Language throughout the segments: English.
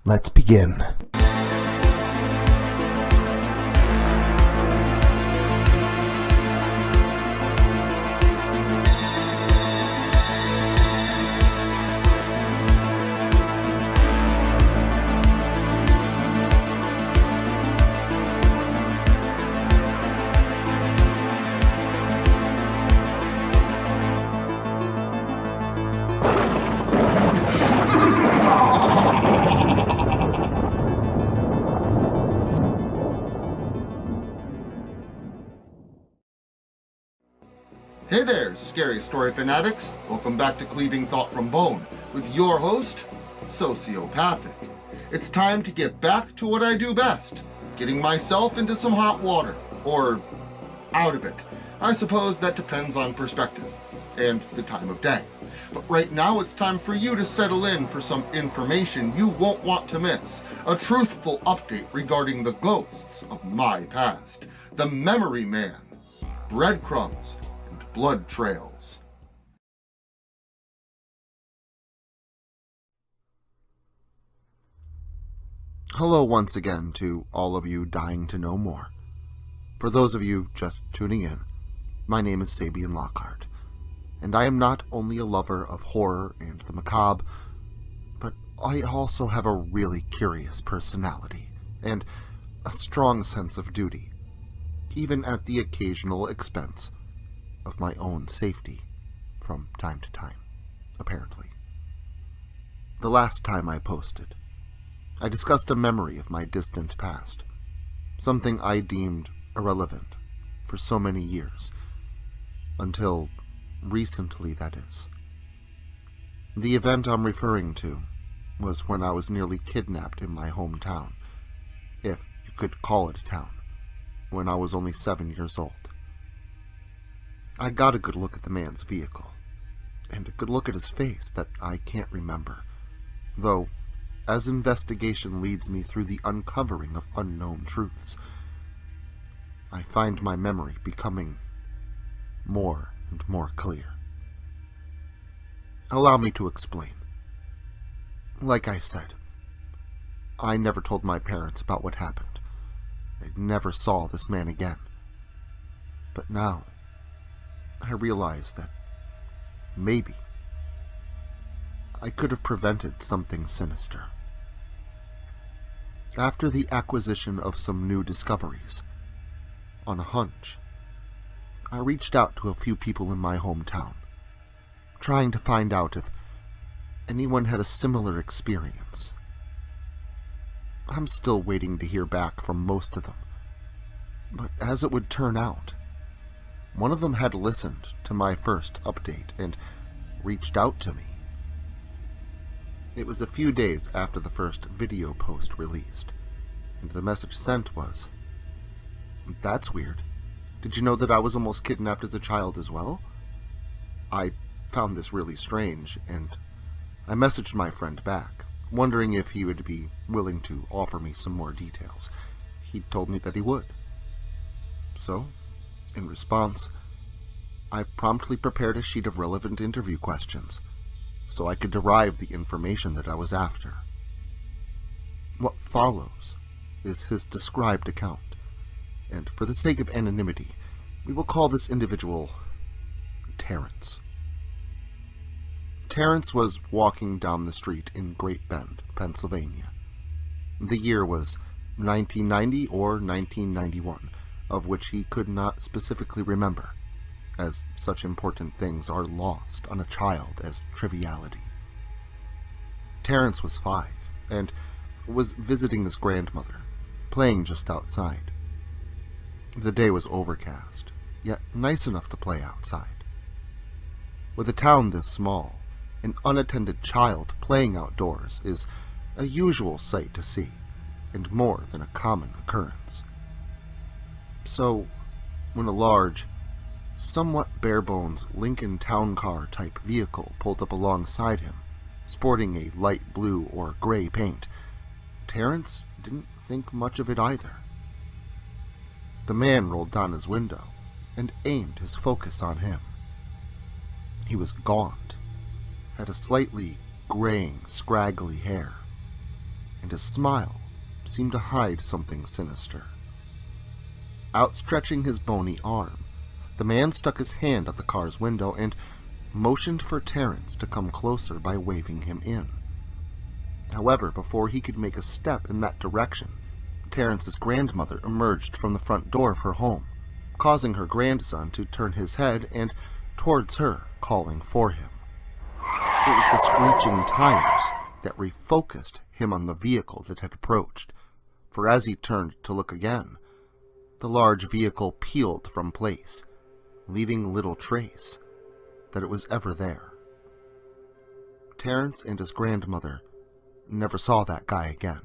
Let's begin. Hey there, scary story fanatics. Welcome back to Cleaving Thought from Bone with your host, Sociopathic. It's time to get back to what I do best, getting myself into some hot water, or out of it. I suppose that depends on perspective and the time of day. But right now it's time for you to settle in for some information you won't want to miss. A truthful update regarding the ghosts of my past. The Memory Man, Breadcrumbs, Bloodtrails. Hello once again to all of you dying to know more. For those of you just tuning in, my name is Sabian Lockhart, and I am not only a lover of horror and the macabre, but I also have a really curious personality and a strong sense of duty, even at the occasional expense of my own safety from time to time, apparently. The last time I posted, I discussed a memory of my distant past, something I deemed irrelevant for so many years, until recently, that is. The event I'm referring to was when I was nearly kidnapped in my hometown, if you could call it a town, when I was only 7 years old. I got a good look at the man's vehicle, and a good look at his face that I can't remember, though, as investigation leads me through the uncovering of unknown truths, I find my memory becoming more and more clear. Allow me to explain. Like I said, I never told my parents about what happened. I never saw this man again. But now, I realize that maybe I could have prevented something sinister. After the acquisition of some new discoveries, on a hunch, I reached out to a few people in my hometown, trying to find out if anyone had a similar experience. I'm still waiting to hear back from most of them, but as it would turn out, one of them had listened to my first update and reached out to me. It was a few days after the first video post released, and the message sent was, "That's weird. Did you know that I was almost kidnapped as a child as well?" I found this really strange, and I messaged my friend back, wondering if he would be willing to offer me some more details. He told me that he would. So, in response, I promptly prepared a sheet of relevant interview questions, so I could derive the information that I was after. What follows is his described account, and for the sake of anonymity, we will call this individual Terrence. Terrence was walking down the street in Great Bend, Pennsylvania. The year was 1990 or 1991, of which he could not specifically remember, as such important things are lost on a child as triviality. Terrence was 5, and was visiting his grandmother, playing just outside. The day was overcast, yet nice enough to play outside. With a town this small, an unattended child playing outdoors is a usual sight to see, and more than a common occurrence. So, when a large, somewhat bare-bones Lincoln Town Car type vehicle pulled up alongside him, sporting a light blue or gray paint, Terrence didn't think much of it either. The man rolled down his window and aimed his focus on him. He was gaunt, had a slightly graying, scraggly hair, and his smile seemed to hide something sinister. Outstretching his bony arm, the man stuck his hand at the car's window and motioned for Terrence to come closer by waving him in. However, before he could make a step in that direction, Terrence's grandmother emerged from the front door of her home, causing her grandson to turn his head and towards her, calling for him. It was the screeching tires that refocused him on the vehicle that had approached, for as he turned to look again, the large vehicle peeled from place, leaving little trace that it was ever there. Terrence and his grandmother never saw that guy again,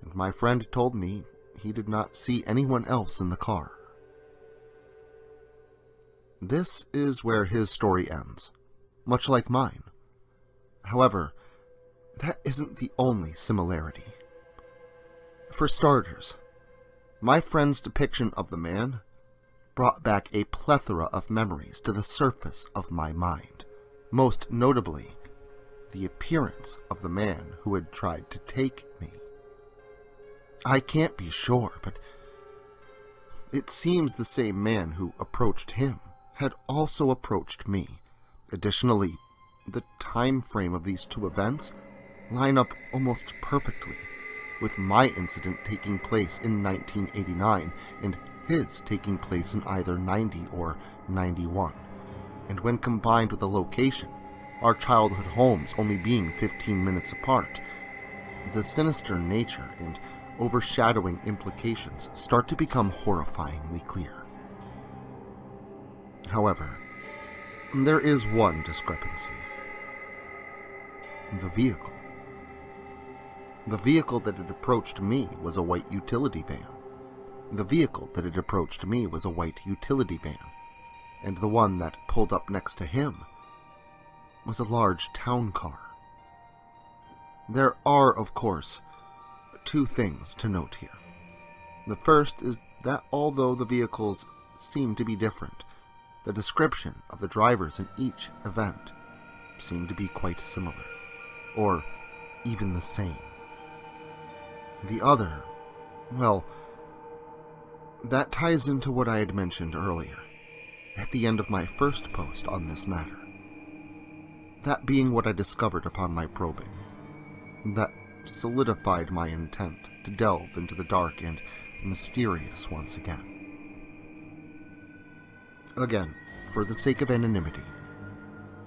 and my friend told me he did not see anyone else in the car. This is where his story ends, much like mine. However, that isn't the only similarity. For starters, my friend's depiction of the man brought back a plethora of memories to the surface of my mind, most notably the appearance of the man who had tried to take me. I can't be sure, but it seems the same man who approached him had also approached me. Additionally, the time frame of these two events line up almost perfectly, with my incident taking place in 1989 and his taking place in either 90 or 91. And when combined with the location, our childhood homes only being 15 minutes apart, the sinister nature and overshadowing implications start to become horrifyingly clear. However, there is one discrepancy. The vehicle. The vehicle that had approached me was a white utility van. The vehicle that had approached me was a white utility van, and the one that pulled up next to him was a large town car. There are, of course, two things to note here. The first is that although the vehicles seem to be different, the description of the drivers in each event seemed to be quite similar, or even the same. The other, well, that ties into what I had mentioned earlier, at the end of my first post on this matter. That being what I discovered upon my probing, that solidified my intent to delve into the dark and mysterious once again. Again, for the sake of anonymity,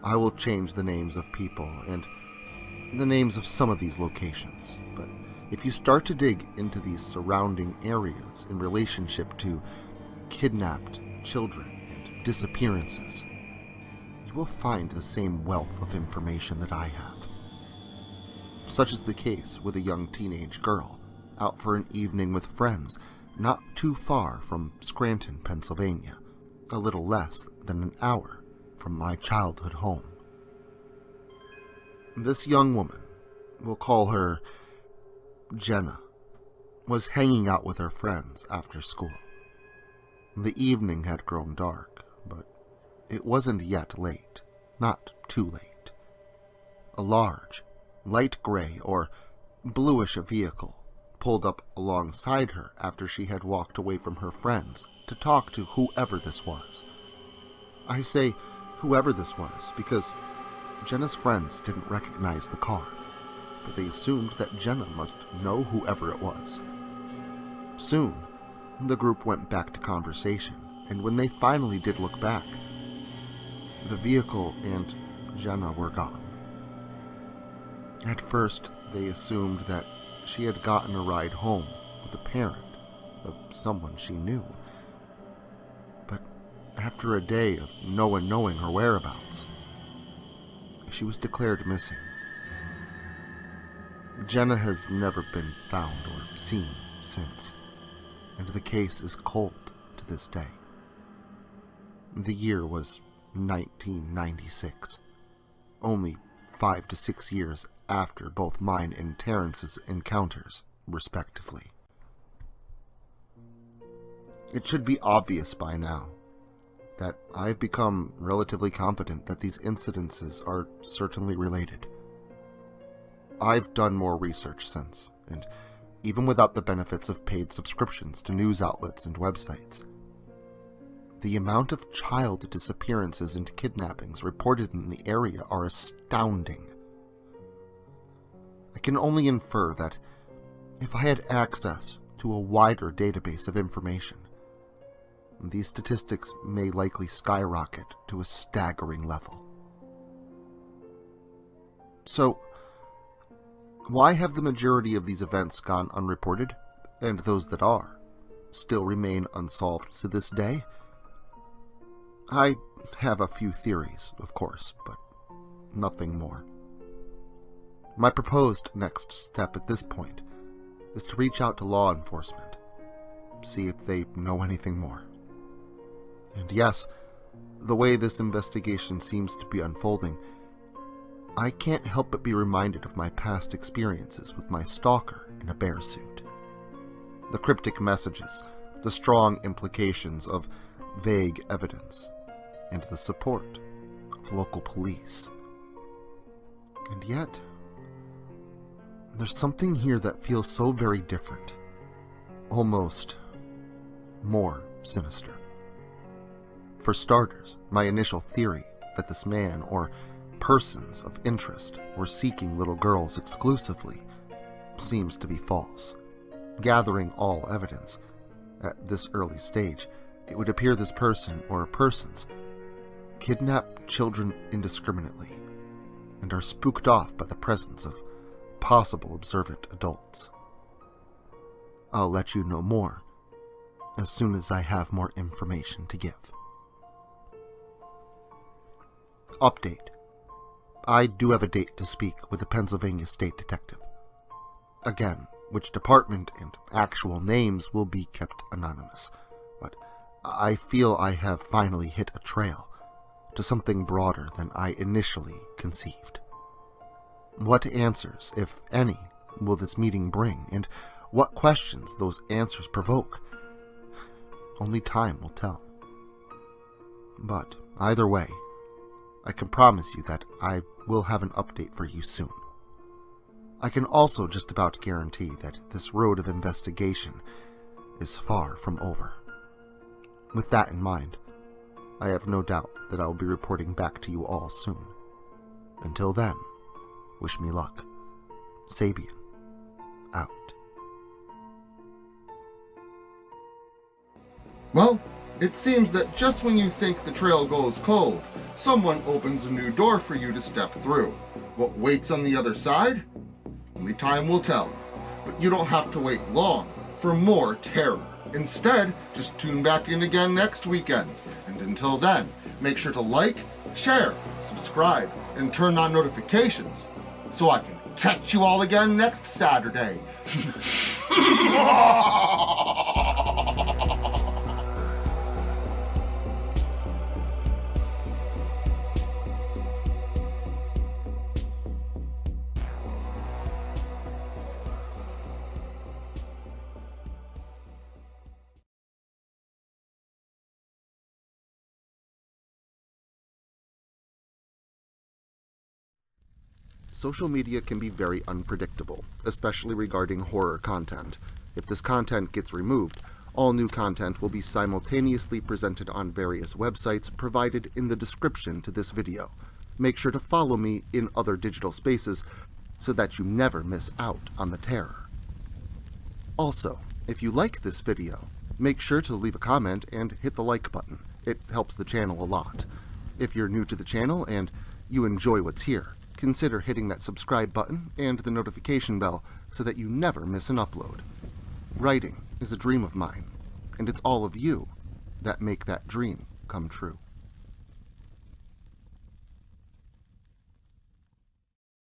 I will change the names of people and the names of some of these locations, but if you start to dig into these surrounding areas in relationship to kidnapped children and disappearances, you will find the same wealth of information that I have. Such is the case with a young teenage girl out for an evening with friends not too far from Scranton, Pennsylvania, a little less than an hour from my childhood home. This young woman, we'll call her Jenna, was hanging out with her friends after school. The evening had grown dark, but it wasn't yet late, not too late. A large, light gray or bluish vehicle pulled up alongside her after she had walked away from her friends to talk to whoever this was. I say whoever this was because Jenna's friends didn't recognize the car, but they assumed that Jenna must know whoever it was. Soon, the group went back to conversation, and when they finally did look back, the vehicle and Jenna were gone. At first, they assumed that she had gotten a ride home with a parent of someone she knew. But after a day of no one knowing her whereabouts, she was declared missing. Jenna has never been found or seen since, and the case is cold to this day. The year was 1996, only 5 to 6 years after both mine and Terrence's encounters, respectively. It should be obvious by now that I've become relatively confident that these incidences are certainly related. I've done more research since, and even without the benefits of paid subscriptions to news outlets and websites, the amount of child disappearances and kidnappings reported in the area are astounding. I can only infer that if I had access to a wider database of information, these statistics may likely skyrocket to a staggering level. So, why have the majority of these events gone unreported, and those that are still remain unsolved to this day? I have a few theories, of course, but nothing more. My proposed next step at this point is to reach out to law enforcement, see if they know anything more. And yes, the way this investigation seems to be unfolding, I can't help but be reminded of my past experiences with my stalker in a bear suit. The cryptic messages, the strong implications of vague evidence, and the support of local police. And yet, there's something here that feels so very different, almost more sinister. For starters, my initial theory that this man or persons of interest were seeking little girls exclusively seems to be false. Gathering all evidence, at this early stage, it would appear this person or persons kidnap children indiscriminately and are spooked off by the presence of possible observant adults. I'll let you know more as soon as I have more information to give. Update. I do have a date to speak with a Pennsylvania state detective. Again, which department and actual names will be kept anonymous, but I feel I have finally hit a trail to something broader than I initially conceived. What answers, if any, will this meeting bring, and what questions those answers provoke? Only time will tell. But either way, I can promise you that I will have an update for you soon. I can also just about guarantee that this road of investigation is far from over. With that in mind, I have no doubt that I will be reporting back to you all soon. Until then, wish me luck. Sabian, out. Well, it seems that just when you think the trail goes cold, someone opens a new door for you to step through. What waits on the other side? Only time will tell. But you don't have to wait long for more terror. Instead, just tune back in again next weekend. And until then, make sure to like, share, subscribe, and turn on notifications so I can catch you all again next Saturday. Social media can be very unpredictable, especially regarding horror content. If this content gets removed, all new content will be simultaneously presented on various websites provided in the description to this video. Make sure to follow me in other digital spaces so that you never miss out on the terror. Also, if you like this video, make sure to leave a comment and hit the like button. It helps the channel a lot. If you're new to the channel and you enjoy what's here, consider hitting that subscribe button and the notification bell so that you never miss an upload. Writing is a dream of mine, and it's all of you that make that dream come true.